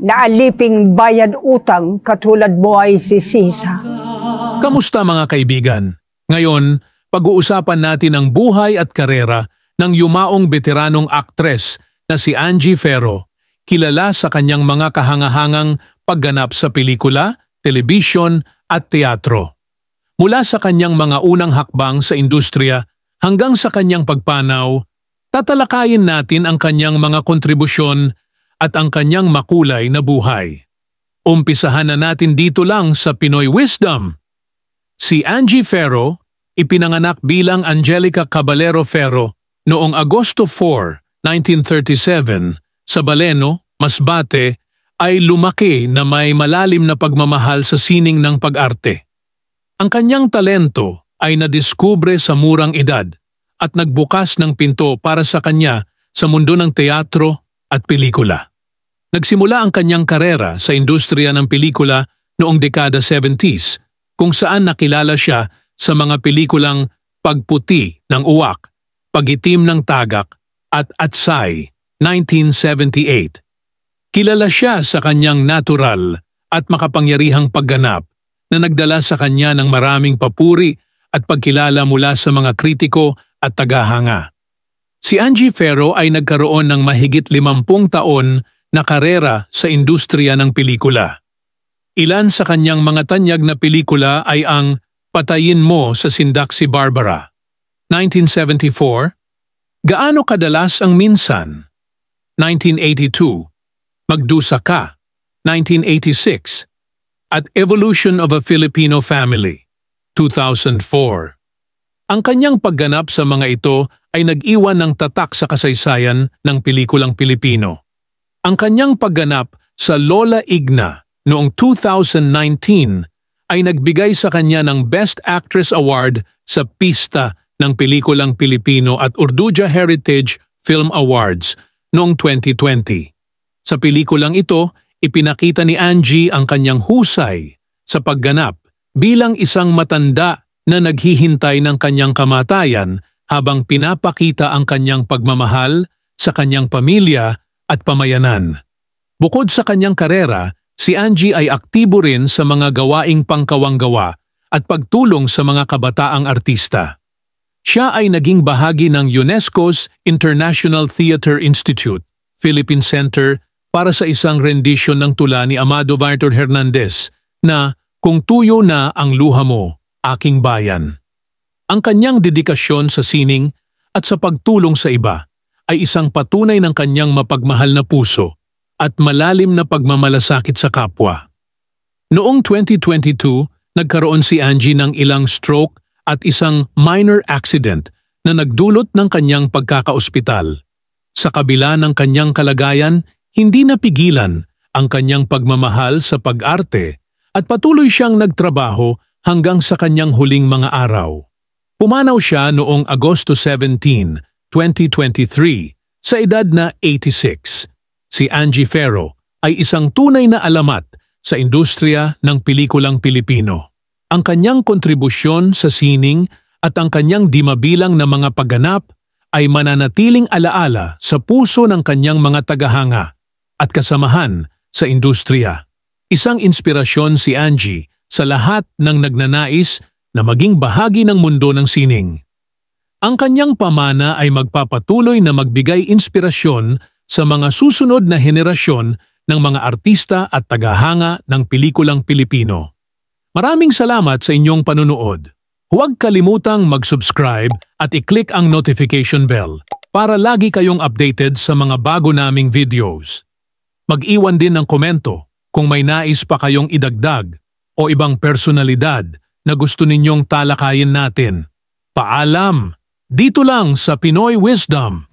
na aliping bayad utang katulad mo ay si Sisa. Kamusta mga kaibigan? Ngayon, pag-uusapan natin ang buhay at karera ng yumaong veteranong aktres na si Angie Ferro, kilala sa kanyang mga kahangahangang pagganap sa pelikula, telebisyon at teatro. Mula sa kanyang mga unang hakbang sa industriya hanggang sa kanyang pagpanaw, tatalakayin natin ang kanyang mga kontribusyon at ang kanyang makulay na buhay. Umpisahan na natin dito lang sa Pinoy Wisdom. Si Angie Ferro, ipinanganak bilang Angelica Caballero Ferro noong Agosto 4, 1937 sa Baleno, Masbate, ay lumaki na may malalim na pagmamahal sa sining ng pag-arte. Ang kanyang talento ay nadiskubre sa murang edad at nagbukas ng pinto para sa kanya sa mundo ng teatro at pelikula. Nagsimula ang kanyang karera sa industriya ng pelikula noong dekada 70s, kung saan nakilala siya sa mga pelikulang Pagputi ng Uwak, Pagitim ng Tagak at Atsay, 1978. Kilala siya sa kanyang natural at makapangyarihang pagganap na nagdala sa kanya ng maraming papuri at pagkilala mula sa mga kritiko at tagahanga. Si Angie Ferro ay nagkaroon ng mahigit 50 taon na karera sa industriya ng pelikula. Ilan sa kanyang mga tanyag na pelikula ay ang Patayin Mo sa Sindak si Barbara, 1974, Gaano Kadalas ang Minsan, 1982, Magdusa Ka, 1986, at Evolution of a Filipino Family, 2004. Ang kanyang pagganap sa mga ito ay nag-iwan ng tatak sa kasaysayan ng pelikulang Pilipino. Ang kanyang pagganap sa Lola Igna noong 2019 ay nagbigay sa kanya ng Best Actress Award sa pista ng pelikulang Pilipino at Urduja Heritage Film Awards noong 2020. Sa pelikulang ito, ipinakita ni Angie ang kanyang husay sa pagganap bilang isang matanda na naghihintay ng kanyang kamatayan habang pinapakita ang kanyang pagmamahal sa kanyang pamilya at pamayanan. Bukod sa kanyang karera, si Angie ay aktibo rin sa mga gawaing pangkawanggawa at pagtulong sa mga kabataang artista. Siya ay naging bahagi ng UNESCO's International Theatre Institute, Philippine Center para sa isang rendition ng tula ni Amado Victor Hernandez na Kung Tuyo Na Ang Luha Mo, Aking Bayan. Ang kanyang dedikasyon sa sining at sa pagtulong sa iba ay isang patunay ng kanyang mapagmahal na puso at malalim na pagmamalasakit sa kapwa. Noong 2022, nagkaroon si Angie ng ilang stroke at isang minor accident na nagdulot ng kanyang pagkakaospital. Sa kabila ng kanyang kalagayan, hindi napigilan ang kanyang pagmamahal sa pag-arte at patuloy siyang nagtrabaho hanggang sa kanyang huling mga araw. Pumanaw siya noong Agosto 17, 2023 sa edad na 86. Si Angie Ferro ay isang tunay na alamat sa industriya ng pelikulang Pilipino. Ang kanyang kontribusyon sa sining at ang kanyang di mabilang na mga pagganap ay mananatiling alaala sa puso ng kanyang mga tagahanga at kasamahan sa industriya. Isang inspirasyon si Angie sa lahat ng nagnanais na maging bahagi ng mundo ng sining. Ang kanyang pamana ay magpapatuloy na magbigay inspirasyon sa mga susunod na henerasyon ng mga artista at tagahanga ng pelikulang Pilipino. Maraming salamat sa inyong panunood. Huwag kalimutang mag-subscribe at i-click ang notification bell para lagi kayong updated sa mga bago naming videos. Mag-iwan din ng komento kung may nais pa kayong idagdag o ibang personalidad na gusto ninyong talakayin natin. Paalam! Dito lang sa Pinoy Wisdom!